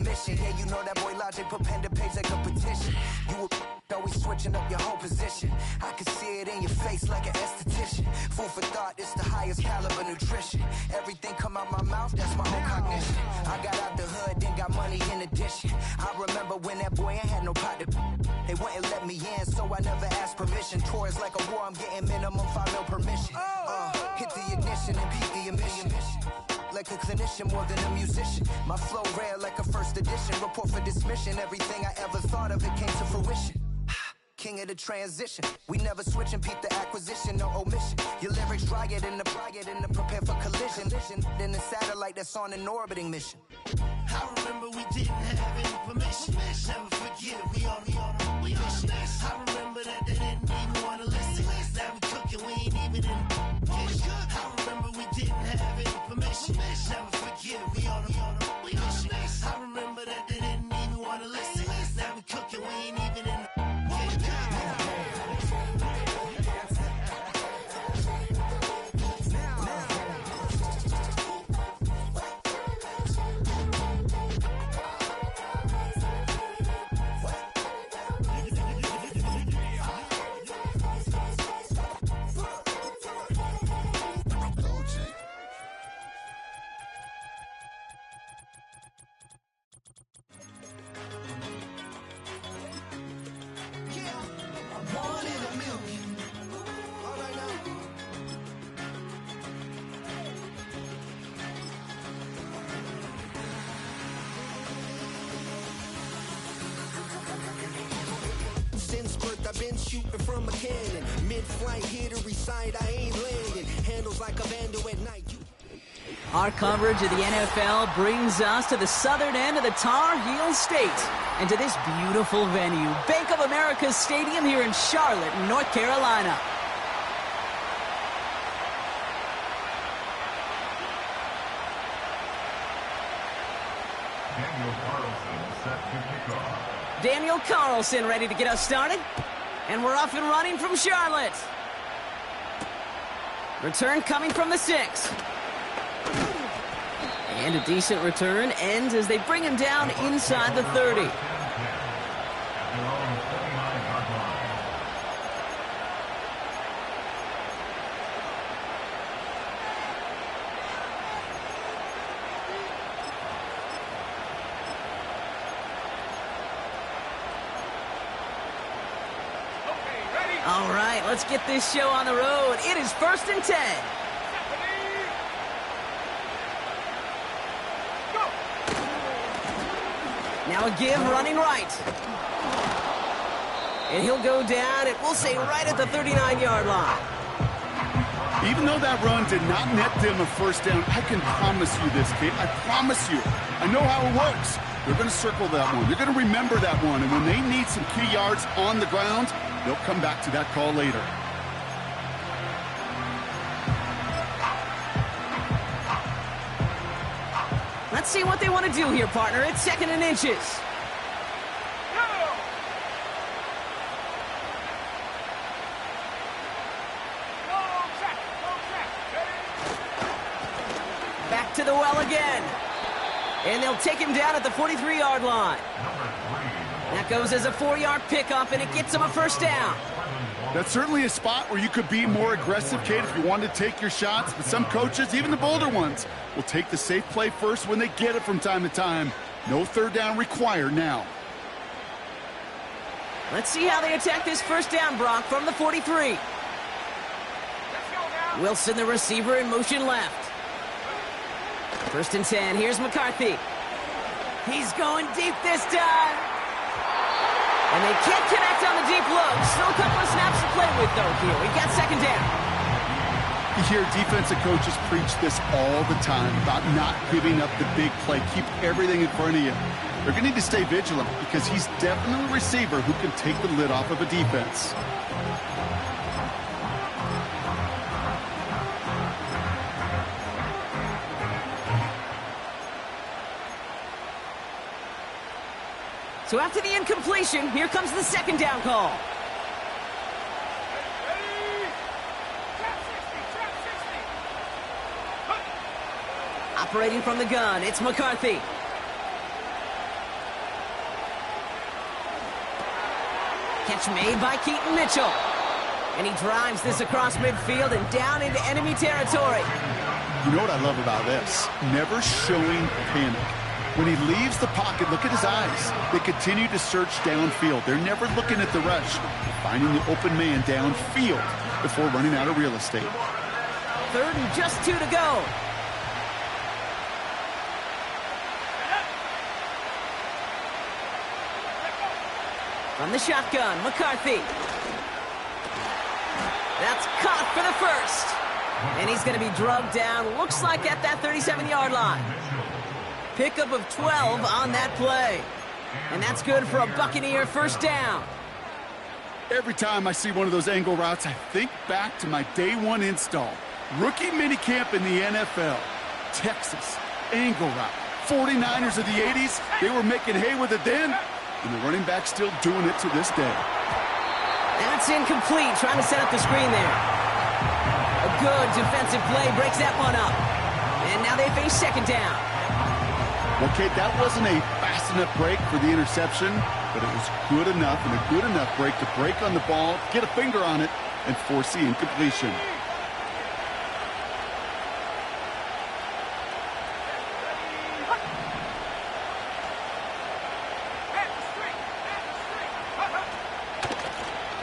mission. Yeah, you know that boy Logic put pen to page like a petition. You were always switching up your whole position. I can see it in your face like an esthetician. Food for thought, it's the highest caliber nutrition. Everything come out my mouth, that's my own cognition. I got out the hood, then got money in addition. I remember when that boy ain't had no pot to. They wouldn't let me in, so I never asked permission. Tours like a war, I'm getting minimum 5 mil permission. Hit the ignition and beat the emission. Like a clinician more than a musician. My flow rare like a first edition. Report for dismission. Everything I ever thought of, it came to fruition. King of the transition. We never switch and peep the acquisition, no omission. Your lyrics dry it in the prepare for collision. Then the satellite that's on an orbiting mission. I remember we didn't have any permission. Never forget we on a mission. I remember that they didn't even want to listen. Now we cooking, we ain't even in the kitchen. I remember we didn't have any permission. Never forget we on a mission. I remember that they didn't even want to listen. Now we cooking, we ain't even in the I've been shooting from a cannon. Mid-flight, here to recite, I ain't landing. Handles like a vandal at night. Our coverage of the NFL brings us to the southern end of the Tar Heel State and to this beautiful venue, Bank of America Stadium here in Charlotte, North Carolina. Daniel Carlson ready to get us started. And we're off and running from Charlotte. Return coming from the 6. And a decent return ends as they bring him down inside the 30. All right, let's get this show on the road. It is 1st and 10. Now a give running right. And he'll go down, and we'll say right at the 39-yard line. Even though that run did not net them a first down, I can promise you this, kid. I promise you. I know how it works. They're going to circle that one. They're going to remember that one. And when they need some key yards on the ground, they'll come back to that call later. Let's see what they want to do here, partner. It's 2nd and inches. Back to the well again. And they'll take him down at the 43-yard line. That goes as a 4-yard pickup, and it gets him a first down. That's certainly a spot where you could be more aggressive, Kate, if you want to take your shots. But some coaches, even the bolder ones, will take the safe play first when they get it from time to time. No third down required now. Let's see how they attack this first down, Brock, from the 43. Wilson, the receiver, in motion left. 1st and 10. Here's McCarthy. He's going deep this time. And they can't connect on the deep look. Still a couple of snaps to play with, though, here. We've got 2nd down. You hear defensive coaches preach this all the time about not giving up the big play. Keep everything in front of you. They're going to need to stay vigilant because he's definitely a receiver who can take the lid off of a defense. So after the incompletion, here comes the 2nd down call. Operating from the gun, it's McCarthy. Catch made by Keaton Mitchell. And he drives this across midfield and down into enemy territory. You know what I love about this? Never showing panic. When he leaves the pocket, look at his eyes. They continue to search downfield. They're never looking at the rush. They're finding the open man downfield before running out of real estate. 3rd and just 2 to go. From the shotgun, McCarthy. That's caught for the first. And he's going to be drugged down, looks like at that 37-yard line. Pickup of 12 on that play. And that's good for a Buccaneer first down. Every time I see one of those angle routes, I think back to my day 1 install. Rookie minicamp in the NFL. Texas, angle route. 49ers of the 80s, they were making hay with it then, and the running back's still doing it to this day. That's incomplete, trying to set up the screen there. A good defensive play breaks that one up. And now they face 2nd down. Okay, that wasn't a fast enough break for the interception, but it was good enough and a good enough break to break on the ball, get a finger on it, and force the incompletion.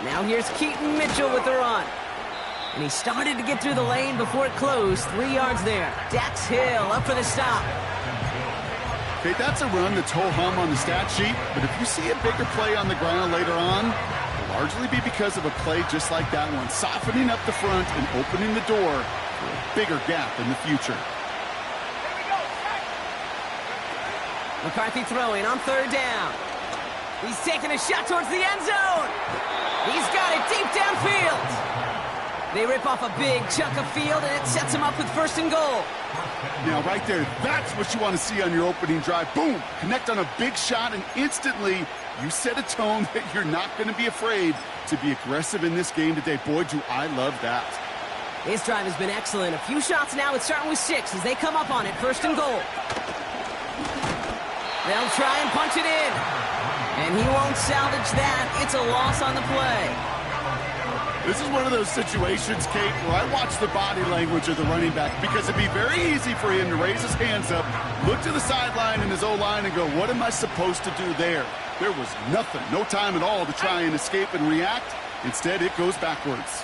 Now here's Keaton Mitchell with the run. And he started to get through the lane before it closed. 3 yards there. Dax Hill up for the stop. Okay, that's a run that's ho-hum on the stat sheet, but if you see a bigger play on the ground later on, it'll largely be because of a play just like that one, softening up the front and opening the door for a bigger gap in the future. McCarthy throwing on 3rd down. He's taking a shot towards the end zone. He's got it deep downfield. They rip off a big chunk of field, and it sets him up with 1st and goal. Now, right there, that's what you want to see on your opening drive. Boom! Connect on a big shot, and instantly you set a tone that you're not going to be afraid to be aggressive in this game today. Boy, do I love that. His drive has been excellent. A few shots now. It's starting with 6 as they come up on it. 1st and goal. They'll try and punch it in. And he won't salvage that. It's a loss on the play. This is one of those situations, Kate, where I watch the body language of the running back because it'd be very easy for him to raise his hands up, look to the sideline in his O-line and go, what am I supposed to do there? There was nothing, no time at all to try and escape and react. Instead, it goes backwards.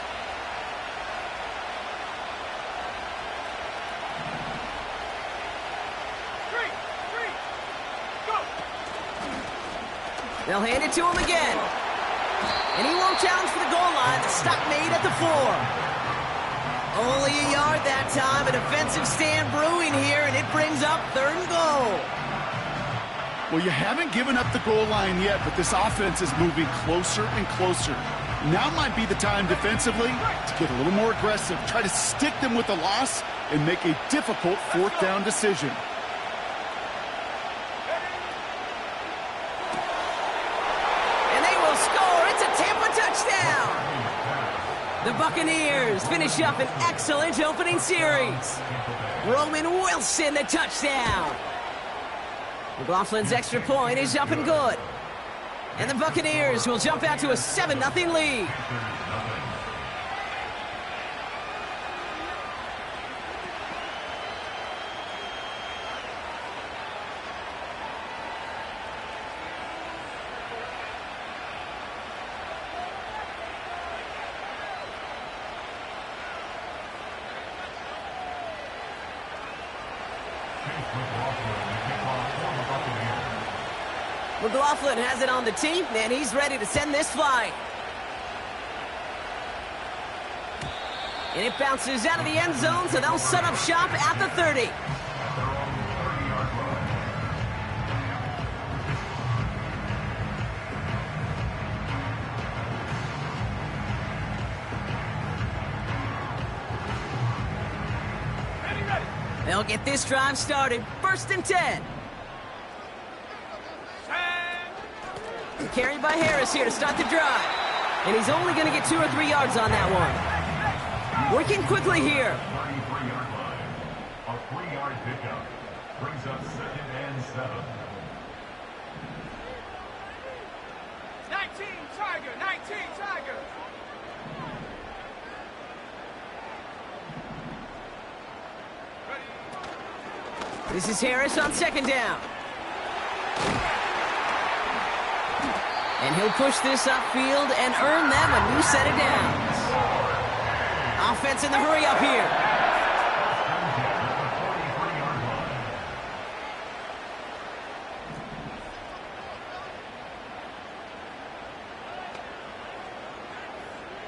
They'll hand it to him again. And he won't challenge for the goal line. The stop made at the 4. Only a yard that time. A defensive stand brewing here, and it brings up 3rd and goal. Well, you haven't given up the goal line yet, but this offense is moving closer and closer. Now might be the time defensively to get a little more aggressive, try to stick them with the loss, and make a difficult 4th down decision. The Buccaneers finish up an excellent opening series. Roman Wilson, the touchdown. McLaughlin's extra point is up and good. And the Buccaneers will jump out to a 7-0 lead. McLaughlin has it on the tee, and he's ready to send this flight. And it bounces out of the end zone, so they'll set up shop at the 30. They'll get this drive started. 1st and 10. Carried by Harris here to start the drive. And he's only going to get 2 or 3 yards on that one. Working quickly here. 33-yard line. A 3-yard pickup brings up 2nd and 7. 19, Tiger, 19. This is Harris on second down. And he'll push this upfield and earn them a new set of downs. Offense in the hurry up here.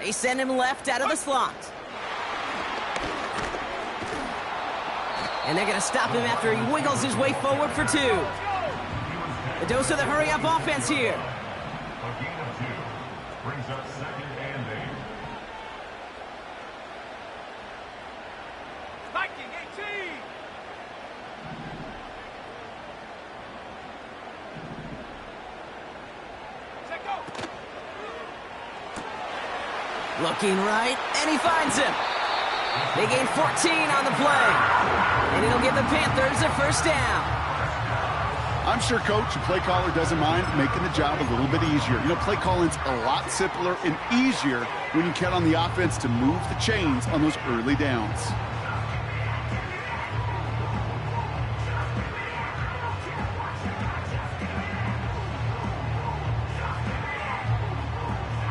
They send him left out of the slot. And they're going to stop him after he wiggles his way forward for 2. A dose of the hurry-up offense here. A gain of 2 brings up 2nd and 8. Viking 18. Set go. Looking right, and he finds him. They gain 14 on the play. And it'll give the Panthers a first down. I'm sure, Coach, the play caller doesn't mind making the job a little bit easier. You know, play calling's a lot simpler and easier when you count on the offense to move the chains on those early downs.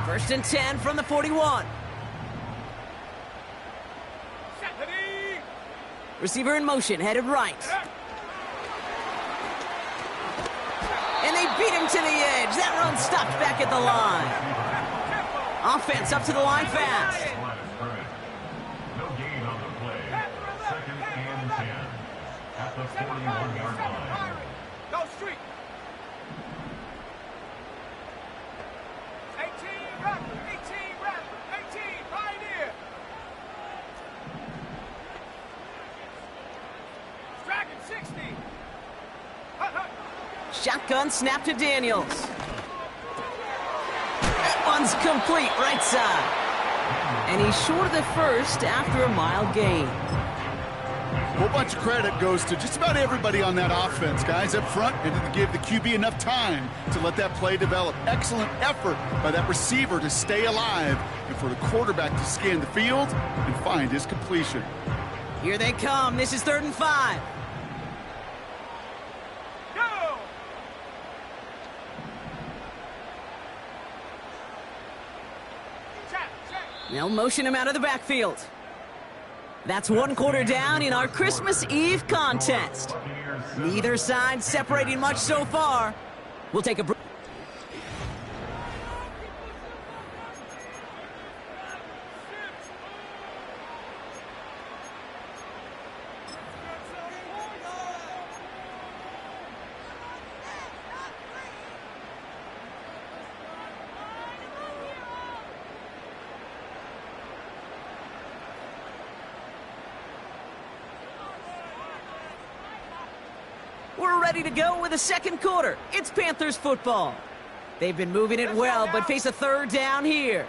First and 10 from the 41. Receiver in motion, headed right. And they beat him to the edge. That run stopped back at the line. Offense up to the line fast. No gain on the play. 2nd and 10 at the 41-yard line. Go street. 18 Raptor, 18 Raptor, 18 Pioneer. Dragon 60. Shotgun snap to Daniels. That one's complete, right side. And he's short of the first after a mile gain. A whole bunch of credit goes to just about everybody on that offense. Guys up front and to give the QB enough time to let that play develop. Excellent effort by that receiver to stay alive and for the quarterback to scan the field and find his completion. Here they come. This is 3rd and 5. Go! They'll motion him out of the backfield. That's 1 quarter down in our Christmas Eve contest. Neither side separating much so far. We'll take a break. We're ready to go with the second quarter. It's Panthers football. They've been moving it well, but face a 3rd down here.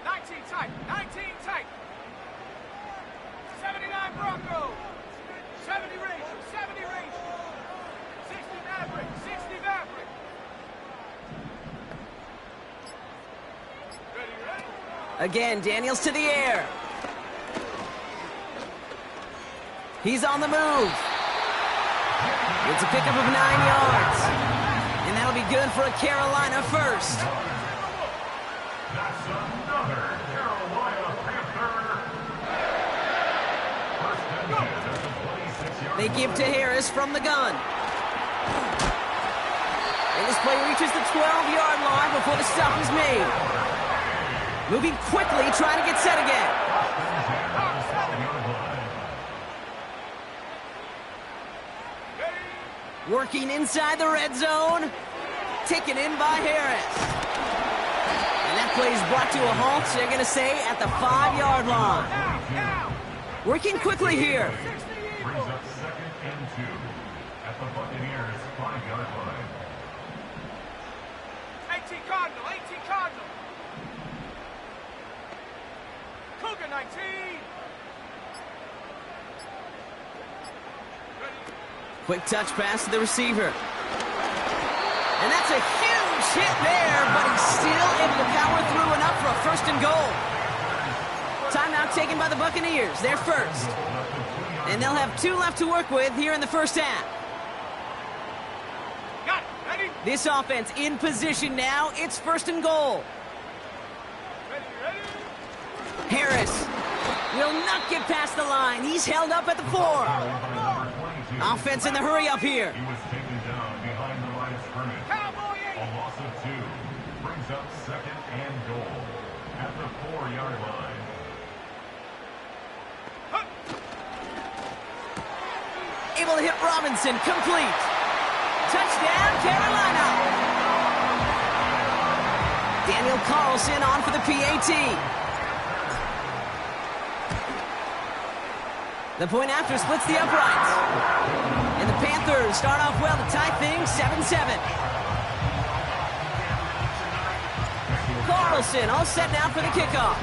Tight, 19 tight. 79 Broncos. 70 Rangers, 70 Rangers. 60 Maverick, 60 Maverick. Ready? Again, Daniels to the air. He's on the move. It's a pickup of 9 yards. And that'll be good for a Carolina first. That's another Carolina Panther. First and 10 at the 26-yard They give to Harris from the gun. And this play reaches the 12-yard line before the stop is made. Moving quickly, trying to get set again. Working inside the red zone. Taken in by Harris. And that play is brought to a halt, so they're going to say at the 5-yard line. Working quickly here. brings up 2nd and 2 at the Buccaneers' 5-yard line. 18 Cardinal, 18 Cardinal. Cougar 19. Quick touch pass to the receiver. And that's a huge hit there, but he's still able to power through enough for a 1st and goal. Timeout Timeout taken by the Buccaneers. They're first. And they'll have 2 left to work with here in the first half. This offense in position now. It's 1st and goal. Harris will not get past the line. He's held up at the 4. Offense in the hurry up here. He was taken down behind the line of scrimmage. A loss of 2 brings up 2nd and goal at the 4-yard line. Able to hit Robinson. Complete. Touchdown, Carolina. Daniel Carlson on for the PAT. The point after splits the uprights. And the Panthers start off well to tie things 7-7. Carlson all set now for the kickoff.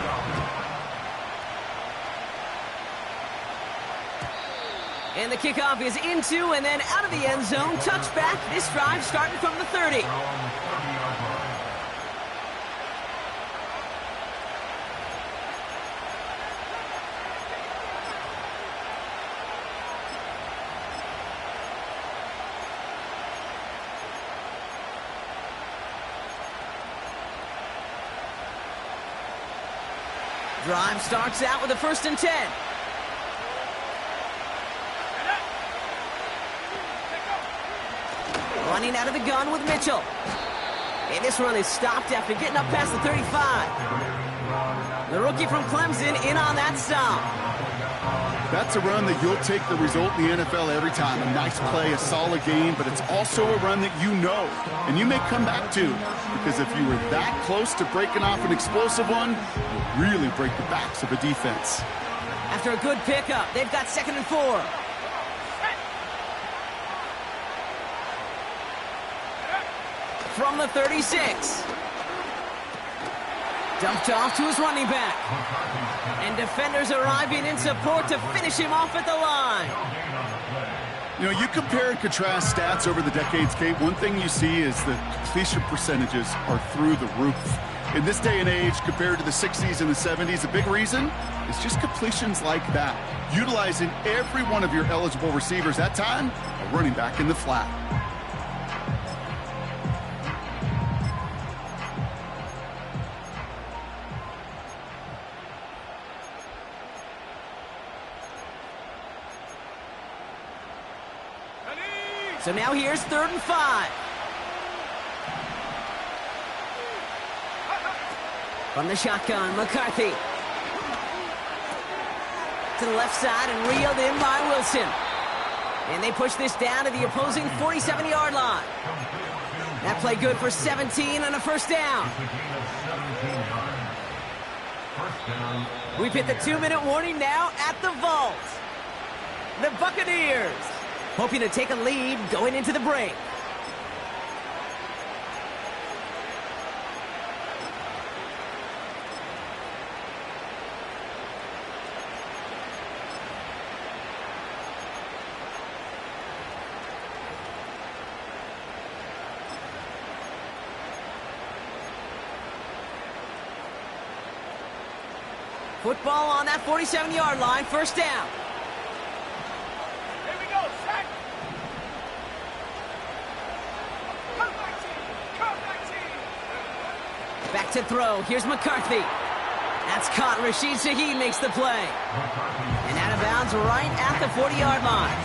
And the kickoff is into and then out of the end zone. Touchback. This drive starting from the 30. Drive starts out with a 1st and 10. Running out of the gun with Mitchell. And this run is stopped after getting up past the 35. The rookie from Clemson in on that stop. That's a run that you'll take the result in the NFL every time. A nice play, a solid game, but it's also a run that you know and you may come back to, because if you were that close to breaking off an explosive one, you really break the backs of a defense. After a good pickup, they've got 2nd and 4. From the 36. Dumped off to his running back. And defenders arriving in support to finish him off at the line. You know, you compare and contrast stats over the decades, Kate. One thing you see is that completion percentages are through the roof. In this day and age, compared to the 60s and the 70s, a big reason is just completions like that. Utilizing every one of your eligible receivers. That time, a running back in the flat. So now here's 3rd and 5. From the shotgun, McCarthy. To the left side and reeled in by Wilson. And they push this down to the opposing 47-yard line. That play good for 17 and a 1st down. We've hit the 2-minute warning now at the vault. The Buccaneers hoping to take a lead going into the break. Football on that 47-yard line, 1st down. Here we go, set. Come back team. Back to throw. Here's McCarthy. That's caught. Rashid Shaheed makes the play. And out of bounds right at the 40-yard line.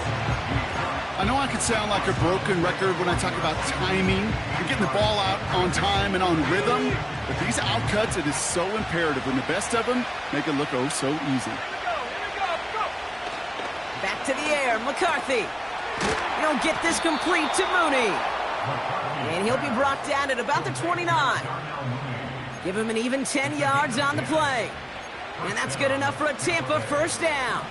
I know I could sound like a broken record when I talk about timing and getting the ball out on time and on rhythm, but these outcuts, it is so imperative. When the best of them make it look oh so easy. Back to the air, McCarthy. He'll get this complete to Mooney. And he'll be brought down at about the 29. Give him an even 10 yards on the play. And that's good enough for a Tampa 1st down.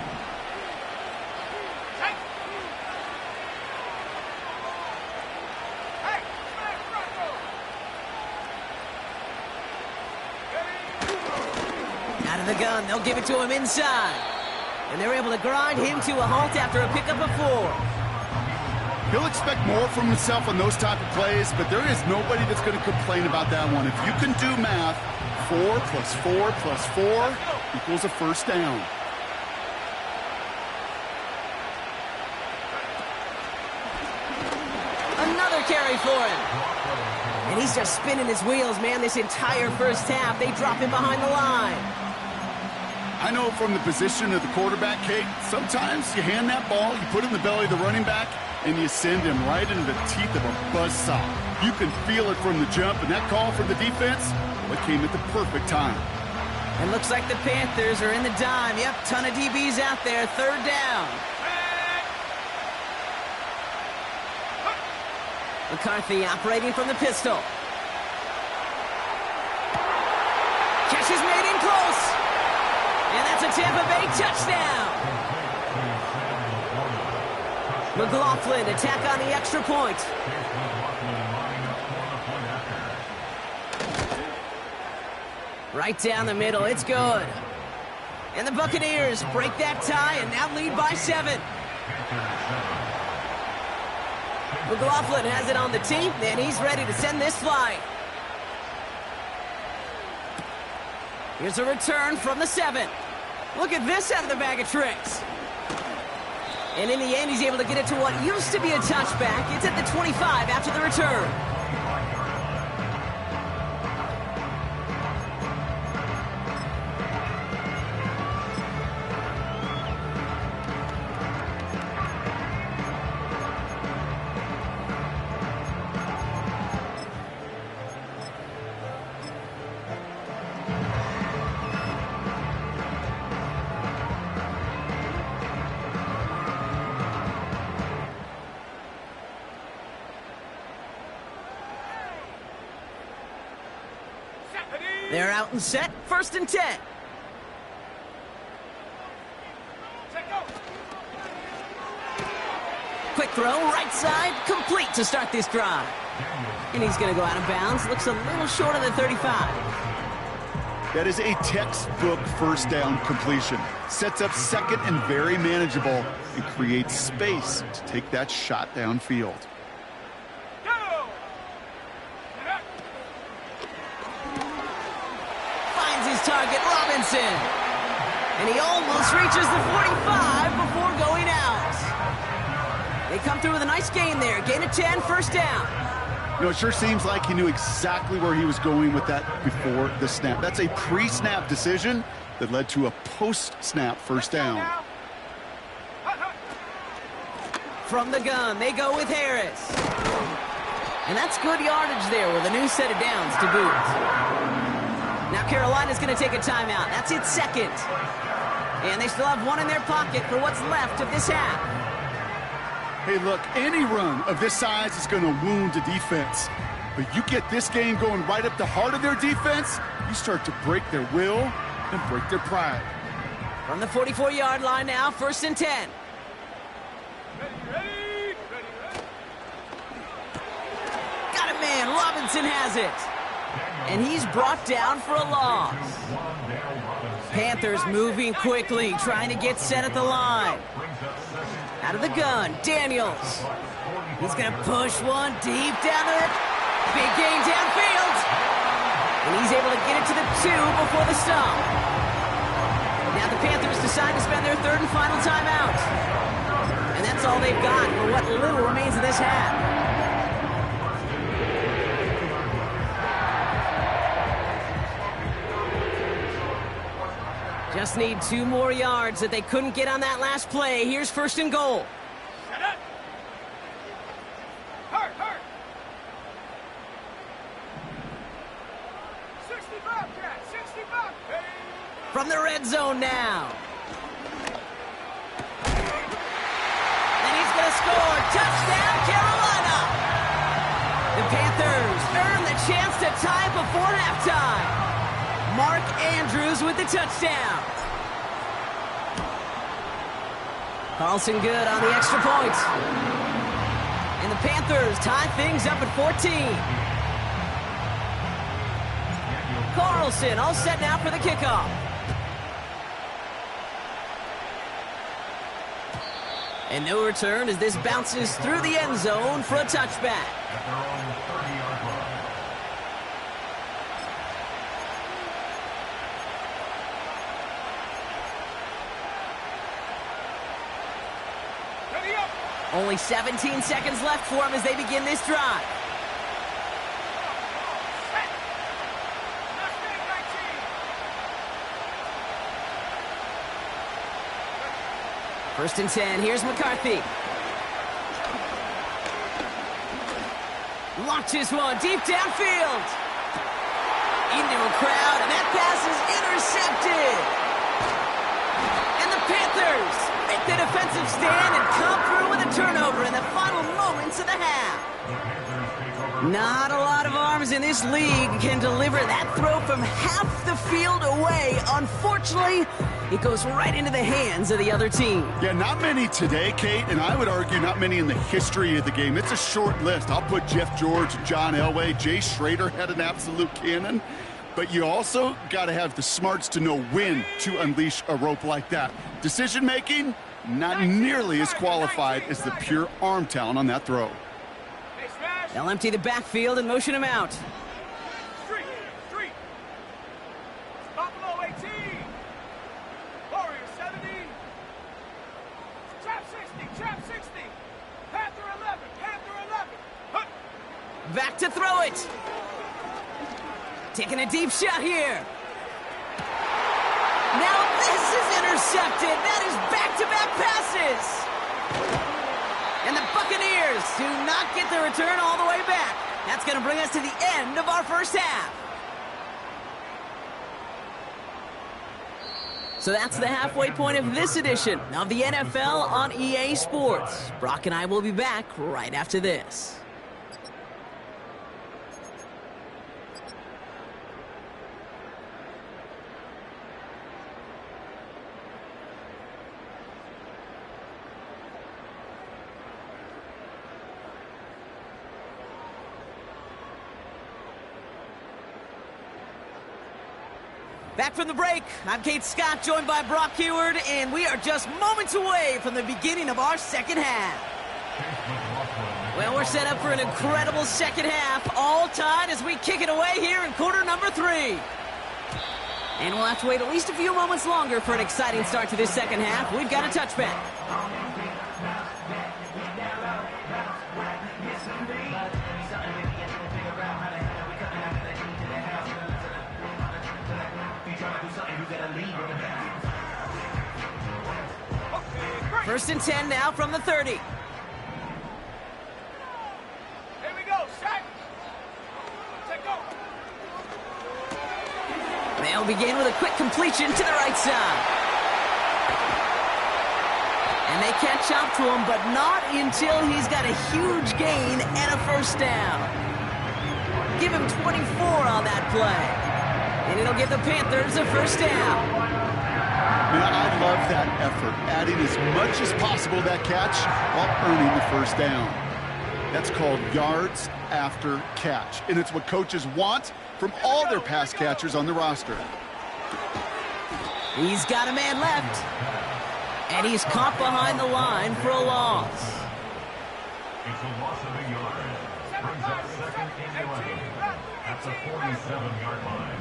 Out of the gun, they'll give it to him inside. And they're able to grind him to a halt after a pickup of 4. He'll expect more from himself on those type of plays, but there is nobody that's going to complain about that one. If you can do math, 4 + 4 + 4, equals a first down. Another carry for him. And he's just spinning his wheels, man, this entire first half. They drop him behind the line. I know from the position of the quarterback, Kate, sometimes you hand that ball, you put it in the belly of the running back, and you send him right into the teeth of a buzzsaw. You can feel it from the jump, and that call from the defense, well, it came at the perfect time. And looks like the Panthers are in the dime. Yep, ton of DBs out there. Third down. McCarthy operating from the pistol. Catch is made in close. And that's a Tampa Bay touchdown. McLaughlin attack on the extra point. Right down the middle, it's good. And the Buccaneers break that tie and now lead by 7. McLaughlin has it on the tee, and he's ready to send this flight. Here's a return from the 7. Look at this out of the bag of tricks. And in the end, he's able to get it to what used to be a touchback. It's at the 25 after the return. They're out and set. First and 10. Quick throw, right side, complete to start this drive. And he's going to go out of bounds. Looks a little short of the 35. That is a textbook first down completion. Sets up second and very manageable and creates space to take that shot downfield. Target Robinson, and he almost reaches the 45 before going out. They come through with a nice gain there. Gain of 10, first down. You know, it sure seems like he knew exactly where he was going with that before the snap. That's a pre-snap decision that led to a post-snap first down. From the gun, they go with Harris. And that's good yardage there with a new set of downs to boot. Now Carolina's going to take a timeout. That's its second. And they still have one in their pocket for what's left of this half. Hey, look, any run of this size is going to wound a defense. But you get this game going right up the heart of their defense, you start to break their will and break their pride. From the 44-yard line now, first and 10. Got it, man. Robinson has it. And he's brought down for a loss. Panthers moving quickly, trying to get set at the line. Out of the gun, Daniels. He's going to push one deep down there. Big gain downfield. And he's able to get it to the 2 before the stop. Now the Panthers decide to spend their third and final timeout. And that's all they've got for what little remains of this half. Just need 2 more yards that they couldn't get on that last play. Here's first and goal. Set up. Hurt. 65, Cat. 65. Hey. From the red zone now. And he's going to score. Touchdown, Carolina. The Panthers earn the chance to tie before halftime. Mark Andrews with the touchdown. Carlson good on the extra point. And the Panthers tie things up at 14. Carlson all set now for the kickoff. And no return as this bounces through the end zone for a touchback. Only 17 seconds left for him as they begin this drive. First and 10, here's McCarthy. Launches one deep downfield. Into a crowd, and that pass is intercepted. And the Panthers make the defensive stand and come through with a turnover in the final moments of the half. Not a lot of arms in this league can deliver that throw from half the field away. Unfortunately, it goes right into the hands of the other team. Yeah, not many today, Kate, and I would argue not many in the history of the game. It's a short list. I'll put Jeff George, John Elway, Jay Schrader had an absolute cannon. But you also got to have the smarts to know when to unleash a rope like that. Decision-making, not nearly as qualified as the pure arm talent on that throw. They'll empty the backfield and motion him out. Street. Buffalo 18. Warrior 70. Trap 60. Panther 11. Hunt. Back to throw it. Taking a deep shot here. Now this is intercepted. That is back-to-back passes. And the Buccaneers do not get the return all the way back. That's going to bring us to the end of our first half. So that's the halfway point of this edition of the NFL on EA Sports. Brock and I will be back right after this. Back from the break, I'm Kate Scott, joined by Brock Heward, and we are just moments away from the beginning of our second half. Well, we're set up for an incredible second half, all tied as we kick it away here in quarter number 3. And we'll have to wait at least a few moments longer for an exciting start to this second half. We've got a touchback. First and 10 now from the 30. Here we go, set. Take over. They'll begin with a quick completion to the right side. And they catch up to him, but not until he's got a huge gain and a first down. Give him 24 on that play. And it'll give the Panthers a first down. I love that effort, adding as much as possible that catch while earning the first down. That's called yards after catch, and it's what coaches want from all their pass catchers on the roster. He's got a man left, and he's caught behind the line for a loss. It's a loss of a yard. Brings up second and 11 at the 47-yard line.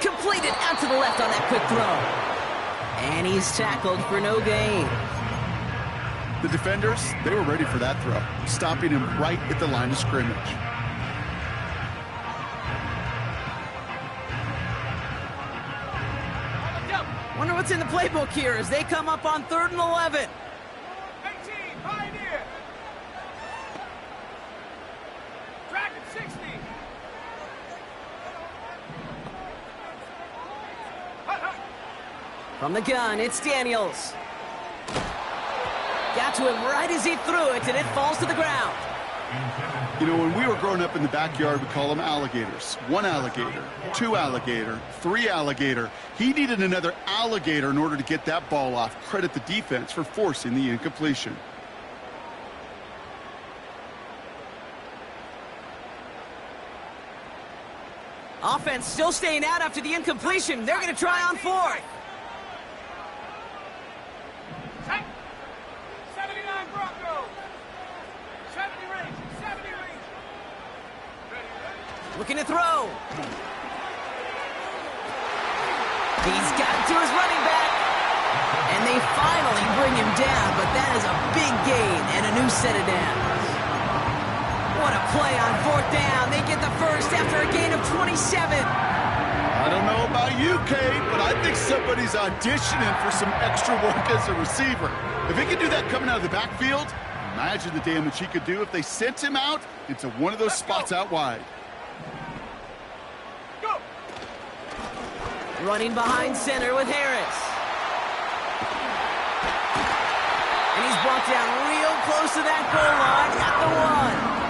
Completed out to the left on that quick throw. And he's tackled for no gain. The defenders, they were ready for that throw, stopping him right at the line of scrimmage. Wonder what's in the playbook here as they come up on 3rd and 11. 18, Pioneer. Dragon 60. From the gun, it's Daniels. Got to him right as he threw it, and it falls to the ground. You know, when we were growing up in the backyard, we call them alligators. 1 alligator, 2 alligator, 3 alligator. He needed another alligator in order to get that ball off. Credit the defense for forcing the incompletion. Offense still staying out after the incompletion. They're going to try on 4th. 79 Bronco. 70 range. Looking to throw. He's got it to his running back. And down, but that is a big gain and a new set of downs. What a play on 4th down. They get the first after a gain of 27. I don't know about you, Kate, but I think somebody's auditioning for some extra work as a receiver. If he could do that coming out of the backfield, imagine the damage he could do if they sent him out into one of those spots out wide. Go! Running behind center with Harris. And he's brought down real close to that goal line at the 1.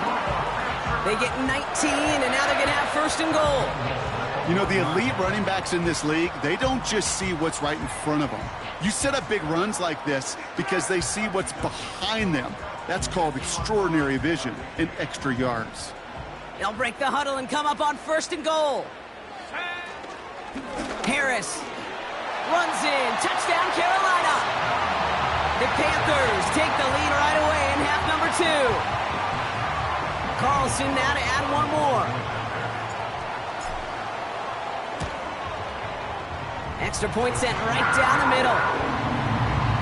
They get 19, and now they're going to have 1st and goal. You know, the elite running backs in this league, they don't just see what's right in front of them. You set up big runs like this because they see what's behind them. That's called extraordinary vision and extra yards. They'll break the huddle and come up on 1st and goal. Harris runs in. Touchdown, Carolina. The Panthers take the lead right away in half number 2. Carlson now to add one more. Extra point sent right down the middle.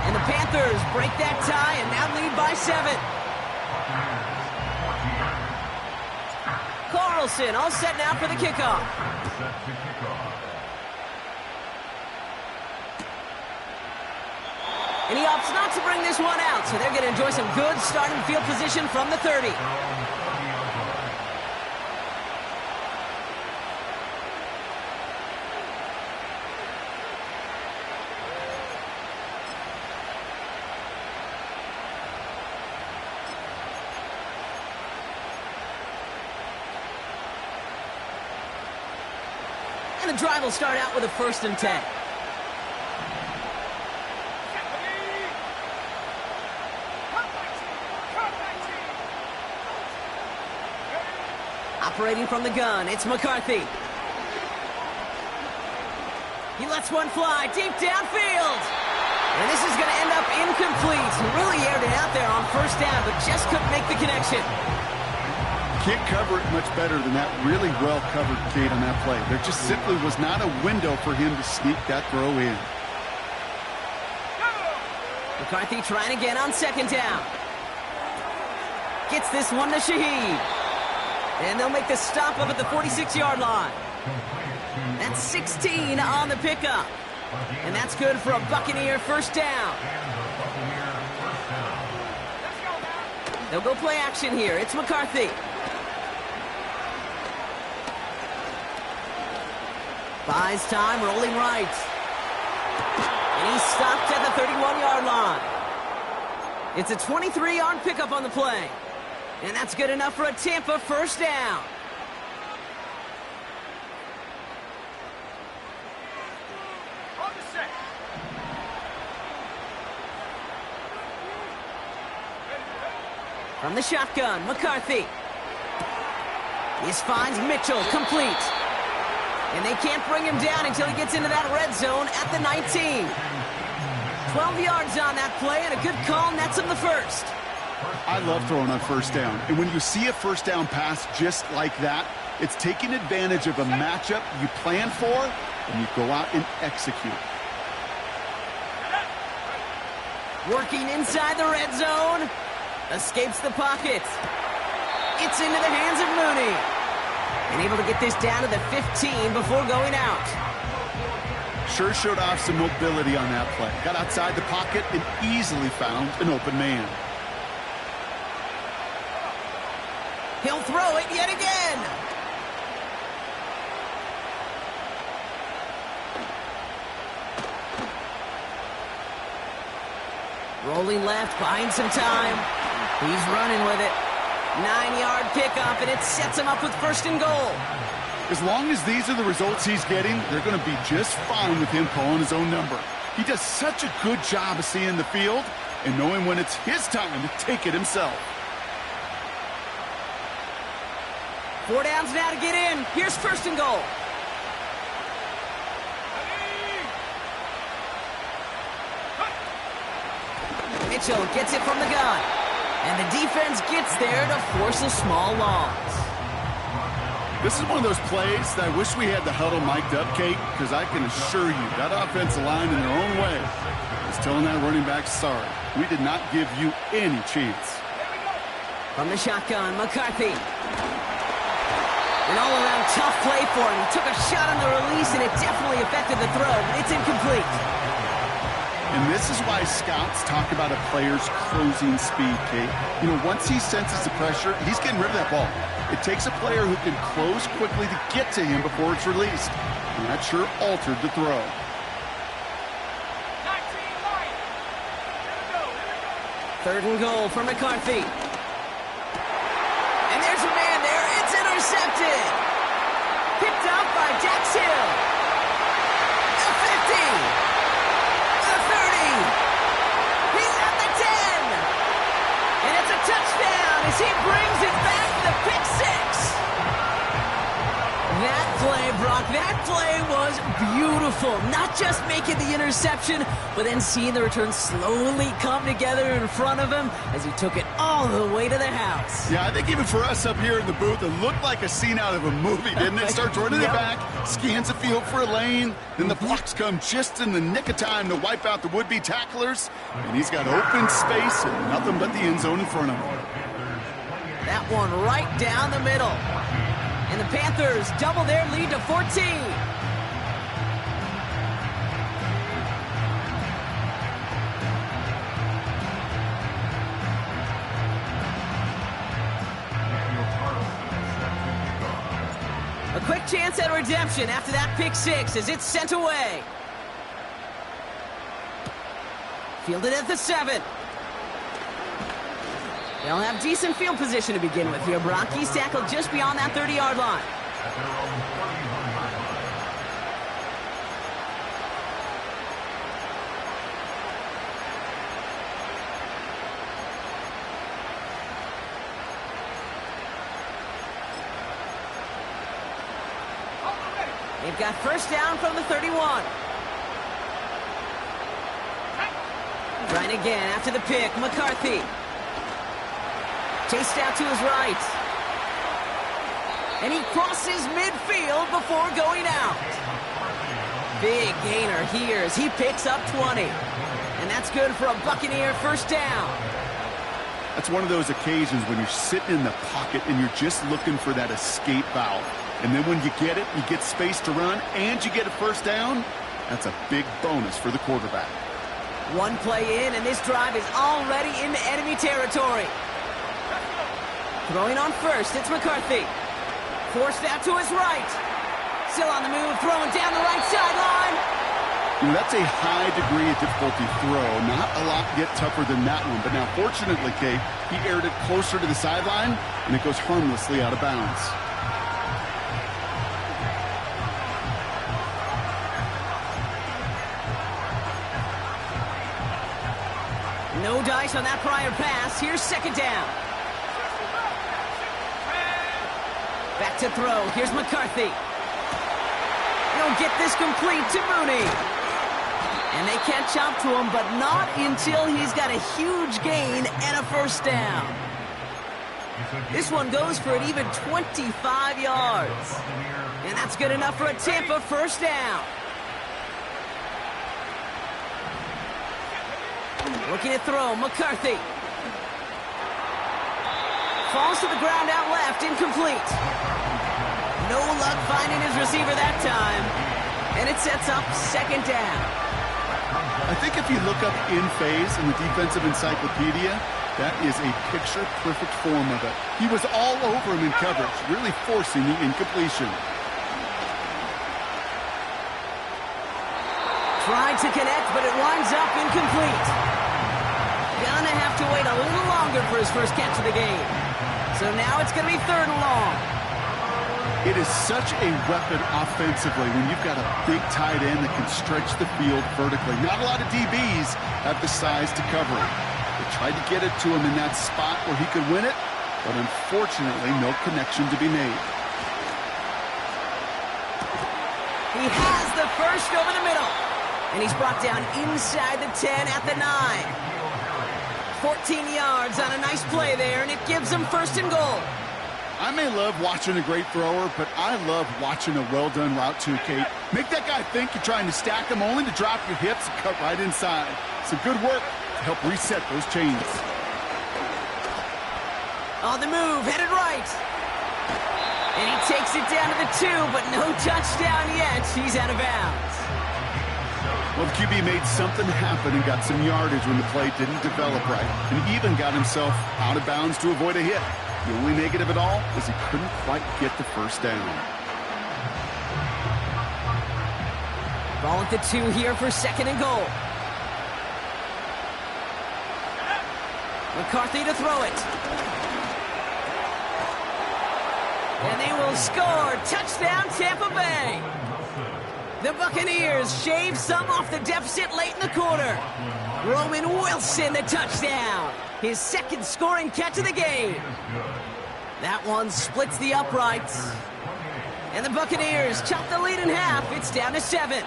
And the Panthers break that tie and now lead by 7. Carlson all set now for the kickoff. Set to kickoff. And he opts not to bring this one out, so they're going to enjoy some good starting field position from the 30. And the drive will start out with a 1st and 10. Operating from the gun, it's McCarthy. He lets one fly deep downfield. And this is going to end up incomplete. He really aired it out there on 1st down, but just couldn't make the connection. Can't cover it much better than that. Really well covered, Kate, on that play. There just simply was not a window for him to sneak that throw in. McCarthy trying again on 2nd down. Gets this one to Shaheed. And they'll make the stop up at the 46-yard line. That's 16 on the pickup. And that's good for a Buccaneer 1st down. They'll go play action here. It's McCarthy. Buys time, rolling right. And he's stopped at the 31-yard line. It's a 23-yard pickup on the play. And that's good enough for a Tampa 1st down. On the set. From the shotgun, McCarthy. This finds Mitchell, complete. And they can't bring him down until he gets into that red zone at the 19. 12 yards on that play, and a good call nets him the 1st. I love throwing on 1st down. And when you see a 1st down pass just like that, it's taking advantage of a matchup you plan for, and you go out and execute. Working inside the red zone. Escapes the pocket. It's into the hands of Mooney. And able to get this down to the 15 before going out. Sure showed off some mobility on that play. Got outside the pocket and easily found an open man. He'll throw it yet again. Rolling left, buying some time. He's running with it. 9-yard pickup, and it sets him up with 1st and goal. As long as these are the results he's getting, they're going to be just fine with him calling his own number. He does such a good job of seeing the field and knowing when it's his time to take it himself. 4 downs now to get in. Here's 1st and goal. Mitchell gets it from the gun. And the defense gets there to force a small loss. This is one of those plays that I wish we had the huddle mic'd up, Kate, because I can assure you that offensive line in their own way is telling that running back sorry. We did not give you any chance. From the shotgun, McCarthy. An all-around tough play for him. He took a shot on the release, and it definitely affected the throw, but it's incomplete. And this is why scouts talk about a player's closing speed, Kate. You know, once he senses the pressure, he's getting rid of that ball. It takes a player who can close quickly to get to him before it's released. And that sure altered the throw. 3rd and goal for McCarthy. And there's a man there. It's intercepted. Picked up by Dax Hill. The 50. The 30. He's at the 10. And it's a touchdown as he brings it back, the pick 6. That play, Brock, that play was beautiful. Not just making the interception, but then seeing the return slowly come together in front of him as he took it all the way to the house. Yeah, I think even for us up here in the booth, it looked like a scene out of a movie, didn't it? Starts running it back, scans the field for a lane, then the blocks come just in the nick of time to wipe out the would-be tacklers, and he's got open space and nothing but the end zone in front of him. That one right down the middle. And the Panthers double their lead to 14. A quick chance at redemption after that pick 6 as it's sent away. Fielded at the 7. They'll have decent field position to begin with here, Brock. He's tackled just beyond that 30-yard line. They've got 1st down from the 31. Trying again after the pick, McCarthy. Chased out to his right. And he crosses midfield before going out. Big gainer here as he picks up 20. And that's good for a Buccaneer 1st down. That's one of those occasions when you're sitting in the pocket and you're just looking for that escape valve. And then when you get it, you get space to run, and you get a 1st down. That's a big bonus for the quarterback. One play in, and this drive is already into enemy territory. Throwing on 1st, it's McCarthy. Forced out to his right. Still on the move, throwing down the right sideline. You know, that's a high degree of difficulty throw. Not a lot get tougher than that one. But now, fortunately, Kate, he aired it closer to the sideline, and it goes harmlessly out of bounds. No dice on that prior pass. Here's 2nd down. Back to throw. Here's McCarthy. He'll get this complete to Mooney. And they catch up to him, but not until he's got a huge gain and a 1st down. This one goes for an even 25 yards. And that's good enough for a Tampa 1st down. Looking to throw, McCarthy. Falls to the ground out left, incomplete. No luck finding his receiver that time. And it sets up 2nd down. I think if you look up in phase in the defensive encyclopedia, that is a picture-perfect form of it. He was all over him in coverage, really forcing the incompletion. Tried to connect, but it winds up incomplete. Gonna have to wait a little longer for his 1st catch of the game. So now it's going to be 3rd and long. It is such a weapon offensively when you've got a big tight end that can stretch the field vertically. Not a lot of DBs have the size to cover it. They tried to get it to him in that spot where he could win it, but unfortunately no connection to be made. He has the 1st over the middle. And he's brought down inside the 10 at the 9. 14 yards on a nice play there, and it gives them 1st and goal. I may love watching a great thrower, but I love watching a well-done route too, Kate. Make that guy think you're trying to stack him only to drop your hips and cut right inside. So good work to help reset those chains. On the move, headed right. And he takes it down to the 2, but no touchdown yet. He's out of bounds. Well, the QB made something happen and got some yardage when the play didn't develop right, and even got himself out of bounds to avoid a hit. The only negative at all is he couldn't quite get the first down. Ball at the 2 here for 2nd and goal. McCarthy to throw it. And they will score. Touchdown, Tampa Bay. The Buccaneers shave some off the deficit late in the quarter. Roman Wilson, the touchdown. His 2nd scoring catch of the game. That one splits the uprights. And the Buccaneers chop the lead in half. It's down to 7.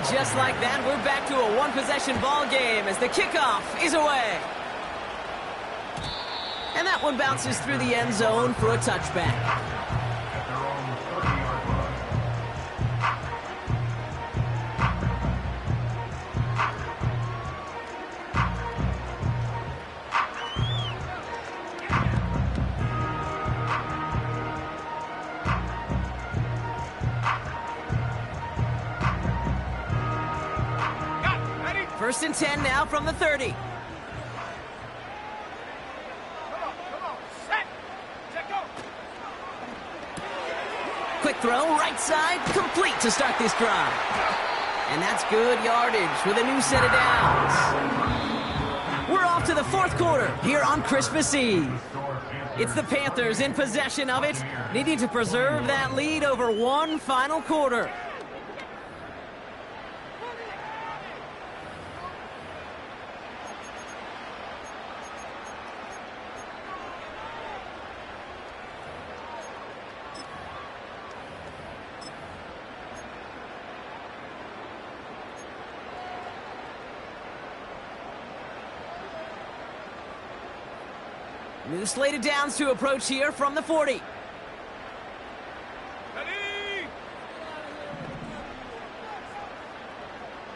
Just like that, we're back to a one-possession ball game as the kickoff is away. And that one bounces through the end zone for a touchback. At their own 30-yard line. First and 10 now from the 30. Come on. Set. Set, go. Quick throw, right side, complete to start this drive. And that's good yardage with a new set of downs. We're off to the 4th quarter here on Christmas Eve. It's the Panthers in possession of it, needing to preserve that lead over one final quarter. New slate of downs to approach here from the 40. Ready.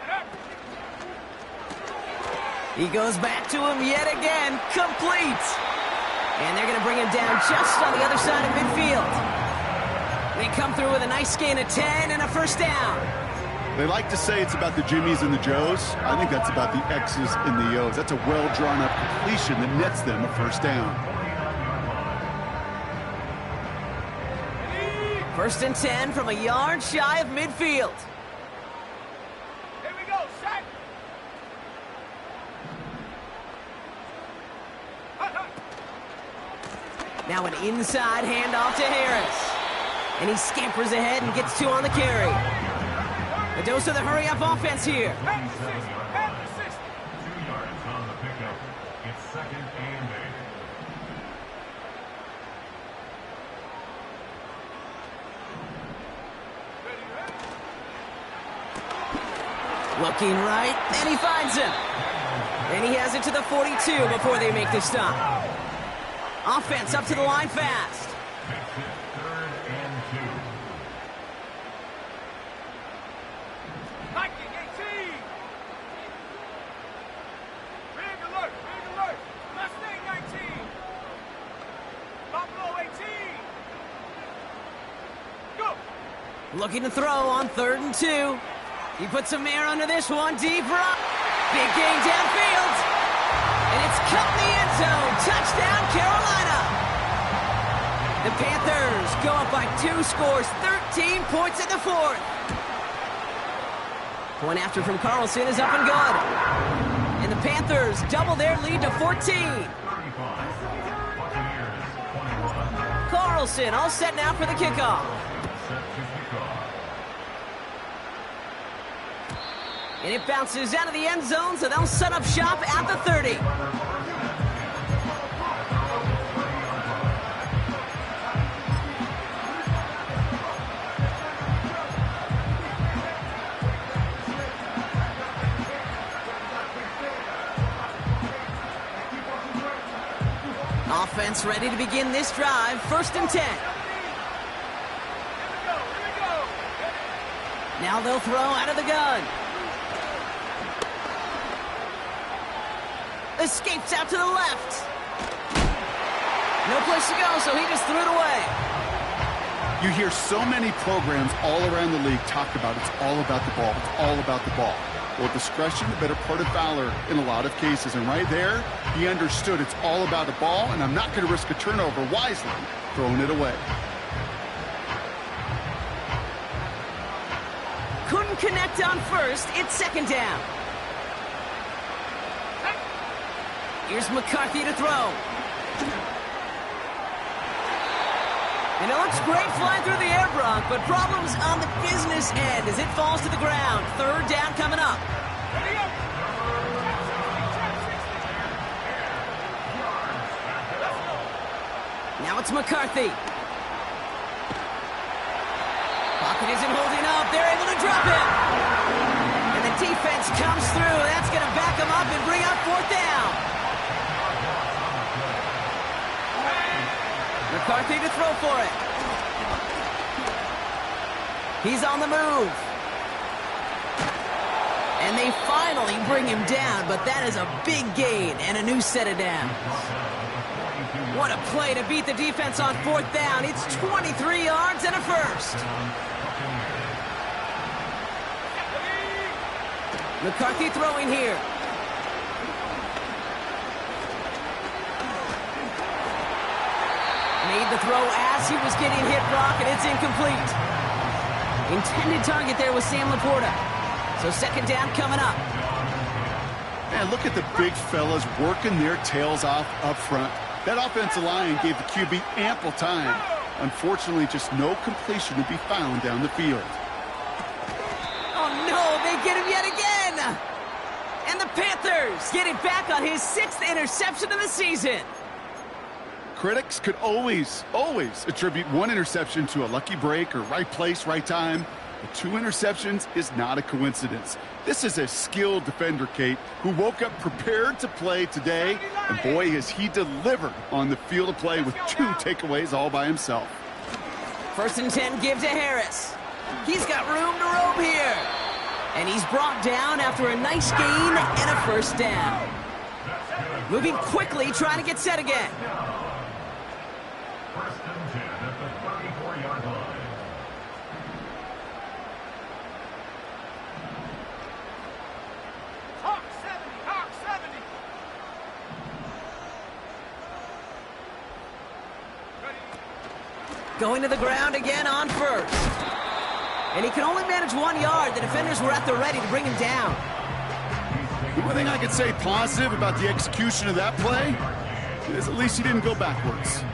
Get up. He goes back to him yet again, complete. And they're going to bring him down just on the other side of midfield. They come through with a nice gain of 10 and a first down. They like to say it's about the Jimmies and the Joes. I think that's about the X's and the O's. That's a well-drawn-up completion that nets them a first down. First and 10 from a yard shy of midfield. Here we go. Set. Now an inside handoff to Harris. And he scampers ahead and gets 2 on the carry. A dose of the hurry-up offense here. 2 yards on the pickup. It's 2nd and 8. Looking right, and he finds him. And he has it to the 42 before they make the stop. Offense up to the line fast. Makes it 3rd and 2. Viking 18. Big alert. Mustang 19. Buffalo 18. Go. Looking to throw on 3rd and 2. He puts some air under this one, deep right. Big gain downfield. And it's cut in the end zone. Touchdown, Carolina. The Panthers go up by 2 scores, 13 points in the 4th. Point after from Carlson is up and good. And the Panthers double their lead to 14. 35. Buccaneers 21. Carlson all set now for the kickoff. Set to kick off. And it bounces out of the end zone, so they'll set up shop at the 30. offense ready to begin this drive. 1st and 10. Now they'll throw out of the gun. Escapes out to the left. No place to go, so he just threw it away. You hear so many programs all around the league talk about it's all about the ball. It's all about the ball. Well, discretion, the better part of valor in a lot of cases. And right there, he understood it's all about the ball, and I'm not going to risk a turnover wisely, throwing it away. Couldn't connect on 1st. It's 2nd down. Here's McCarthy to throw. And it looks great flying through the air, Brock, but problems on the business end as it falls to the ground. 3rd down coming up. Now it's McCarthy. Pocket isn't holding up. They're able to drop him. And the defense comes through. That's going to back him up and bring up 4th down. McCarthy to throw for it. He's on the move. And they finally bring him down, but that is a big gain and a new set of downs. What a play to beat the defense on 4th down. It's 23 yards and a 1st. McCarthy throwing here. Made the throw as he was getting hit, Brock, and it's incomplete. Intended target there was Sam Laporta. So 2nd down coming up. Man, look at the big fellas working their tails off up front. That offensive line gave the QB ample time. Unfortunately, just no completion to be found down the field. Oh, no, they get him yet again. And the Panthers get it back on his 6th interception of the season. Critics could always attribute one interception to a lucky break or right place, right time. But 2 interceptions is not a coincidence. This is a skilled defender, Kate, who woke up prepared to play today. And boy, has he delivered on the field of play with 2 takeaways all by himself. 1st and 10, give to Harris. He's got room to roam here. And he's brought down after a nice gain and a 1st down. Moving quickly, trying to get set again. 1st and 10 at the 34-yard line. Hawk 70, Hawk 70. Going to the ground again on 1st. And he can only manage 1 yard. The defenders were at the ready to bring him down. The one thing I could say positive about the execution of that play is at least he didn't go backwards.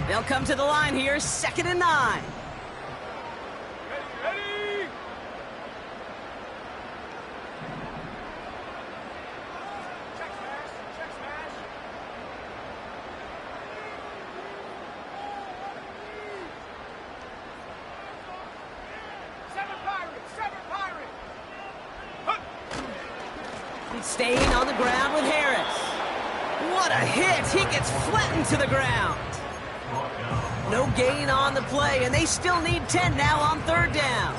They'll come to the line here, 2nd and 9. Ready? Check smash, check smash. Seven pirate. He's staying on the ground with Harris. What a hit! He gets flattened to the ground. No gain on the play, and they still need 10 now on 3rd down.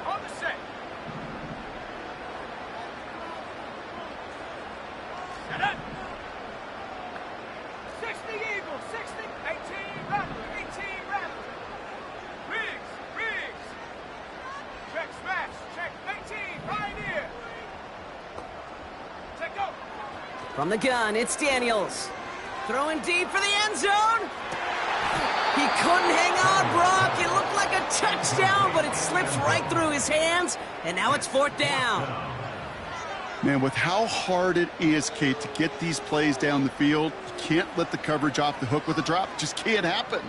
On the set. Set up. 60 Eagles, 60, 18 Rattler, 18 Rattler. Riggs. Check smash, check 18, Pioneer. Check go. From the gun, it's Daniels. Throwing deep for the end zone. He couldn't hang on, Brock. It looked like a touchdown, but it slips right through his hands, and now it's 4th down. Man, with how hard it is, Kate, to get these plays down the field, you can't let the coverage off the hook with a drop. It just can't happen.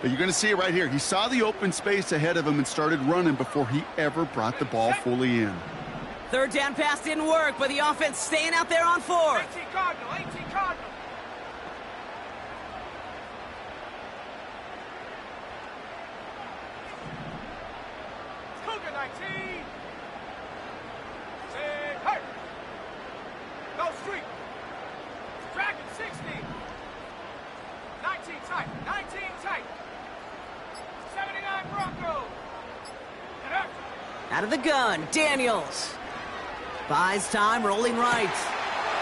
But you're going to see it right here. He saw the open space ahead of him and started running before he ever brought the ball fully in. Third down pass didn't work, but the offense staying out there on fourth. 18 Cardinal, 18 Cardinal. Cougar 19. Say, hey. Go street. Dragon 60. 19 tight, 19 tight. 79 Broncos. And up. Out of the gun, Daniels. Buys time, rolling right.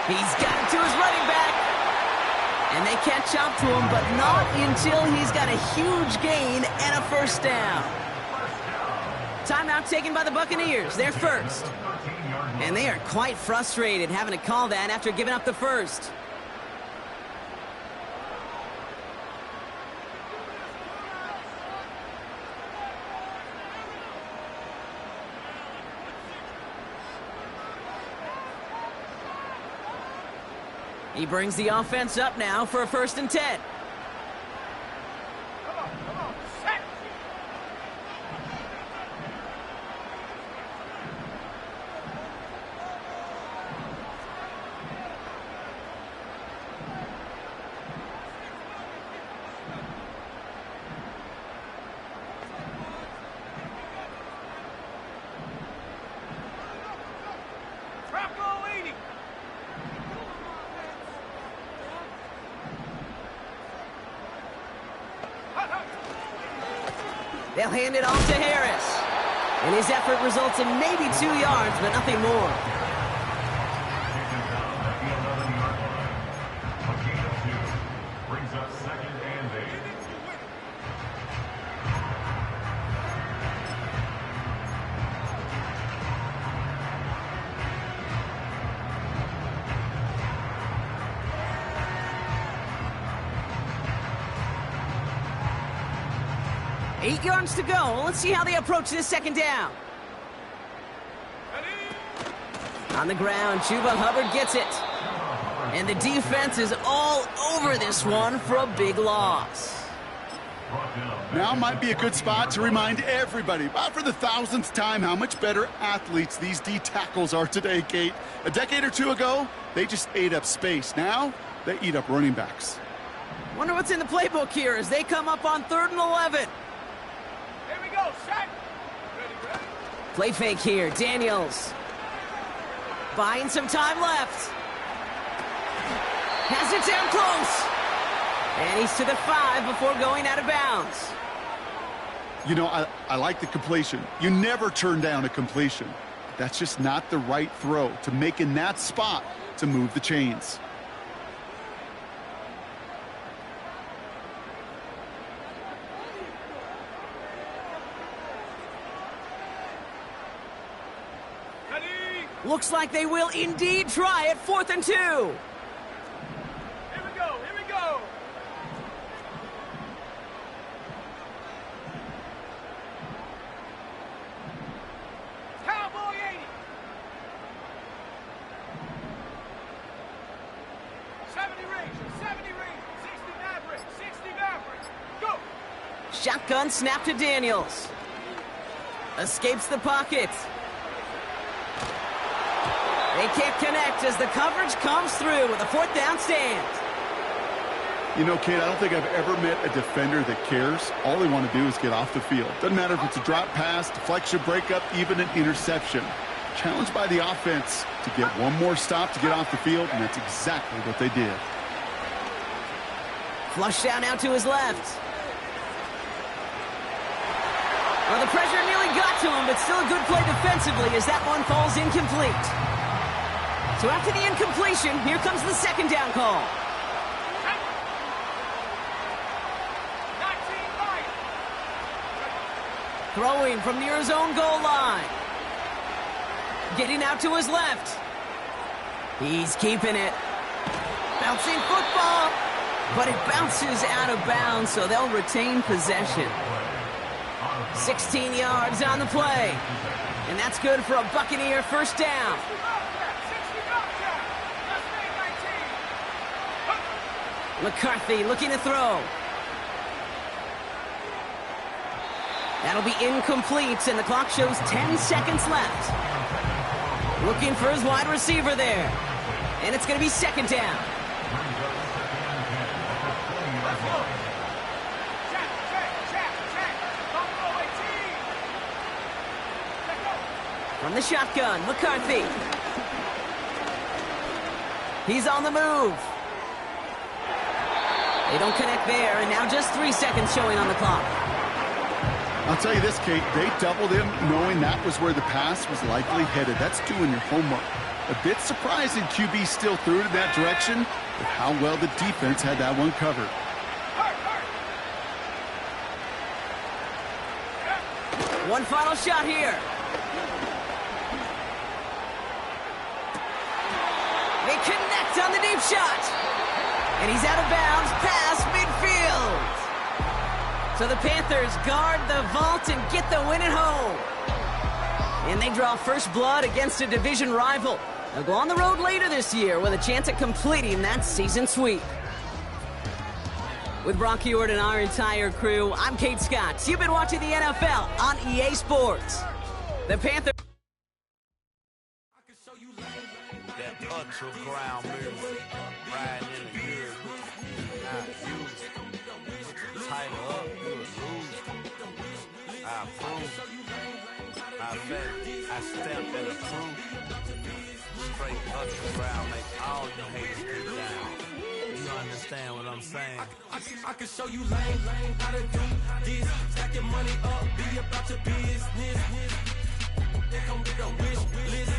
He's got it to his running back. And they catch up to him, but not until he's got a huge gain and a first down. Timeout taken by the Buccaneers. They're first. And they are quite frustrated having to call that after giving up the first. He brings the offense up now for a 1st and 10. Come on, set. Bronco 80. They'll hand it off to Harris. And his effort results in maybe 2 yards, but nothing more. Taken down at the 11-yard line. A gain of 2. Brings up 2nd and 8. Eight yards to go. Let's see how they approach this 2nd down. On the ground, Chuba Hubbard gets it. And the defense is all over this one for a big loss. Now might be a good spot to remind everybody, about for the 1000th time, how much better athletes these D tackles are today, Kate. A decade or two ago, they just ate up space. Now, they eat up running backs. Wonder what's in the playbook here as they come up on 3rd and 11. Here we go, set. Ready. Play fake here, Daniels. Buying some time left. Has it down close. And he's to the 5 before going out of bounds. You know, I like the completion. You never turn down a completion. That's just not the right throw to make in that spot to move the chains. Looks like they will indeed try it. 4th and 2. Here we go. Cowboy 80. 70 range, 60 Maverick, go. Shotgun snap to Daniels. Escapes the pocket. They can't connect as the coverage comes through with a 4th down stand. You know, Kate, I don't think I've ever met a defender that cares. All they want to do is get off the field. Doesn't matter if it's a drop pass, deflection, breakup, even an interception. Challenged by the offense to get one more stop to get off the field, and that's exactly what they did. Flush down out to his left. Well, the pressure nearly got to him, but still a good play defensively as that one falls incomplete. So after the incompletion, here comes the 2nd down call. 19 right. Throwing from near his own goal line. Getting out to his left. He's keeping it. Bouncing football. But it bounces out of bounds, so they'll retain possession. 16 yards on the play. And that's good for a Buccaneer 1st down. McCarthy looking to throw. That'll be incomplete, and the clock shows 10 seconds left. Looking for his wide receiver there. And it's going to be second down. From the shotgun, McCarthy. He's on the move. They don't connect there, and now just 3 seconds showing on the clock. I'll tell you this, Kate, they doubled him knowing that was where the pass was likely headed. That's doing your homework. A bit surprising QB still threw it in that direction, but how well the defense had that one covered. One final shot here. They connect on the deep shot. And he's out of bounds past midfield. So the Panthers guard the vault and get the win at home. And they draw first blood against a division rival. They'll go on the road later this year with a chance at completing that season sweep. With Brock Ewart and our entire crew, I'm Kate Scott. You've been watching the NFL on EA Sports. The Panthers... That ultra ground move, riding in the year, not used. Tighten up, you'll lose. I approve. I bet I step and approve. Straight ultra ground, make all you haters get down. You understand what I'm saying? I can show you lame, how to do this. Stacking money up, be about your business. They come with a wish list.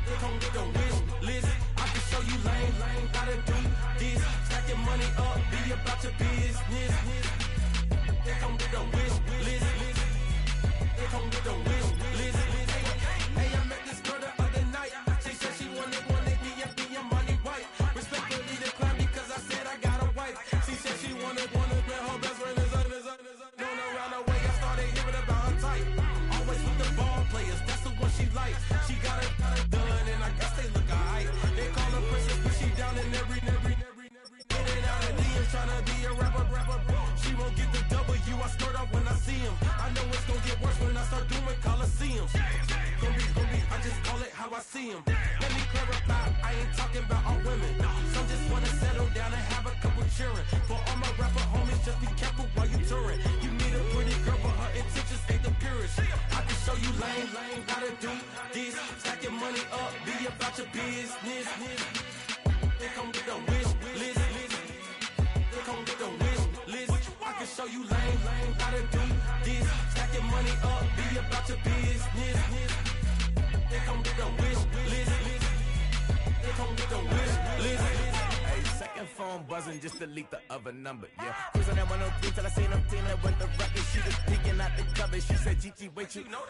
They come with a wish list. I can show you lame, how to do this. Stacking money up, be about your business. They come with a wish list. They come with a wish list. Hey, I met this girl the other night. She said she wanted me and be a money white. Respectfully declined because I said I got a wife. She said she wanted man, her best friend is known around the way. I started hearing about her type. Always with the ball players, that's the one she likes. She got it done, and I guess they look alright. They call her princess, but she down in every. In and out of DMs, tryna be a rapper. She won't get the W, I skirt up when I see him. I know it's gonna get worse when I start doing Coliseums. Gonna be, I just call it how I see him. Let me clarify, I ain't talking about all women. Some just wanna settle down and have a couple cheering. For all my rapper homies, just be careful while you touring. You need a pretty girl, but her intentions ain't the purest. I can show you lame, how to do this. Stacking money up, be about your business. They come with a wish list. They come with a wish list. I can show you lame, how to do this. Stacking money up, be about your business. They come with a wish list. They come with a wish list. Hey, second phone buzzing, just delete the other number, yeah. Cruising at 103 till I seen them feeling when the record, she was peeking out the cover. She said, Gigi, wait, you know.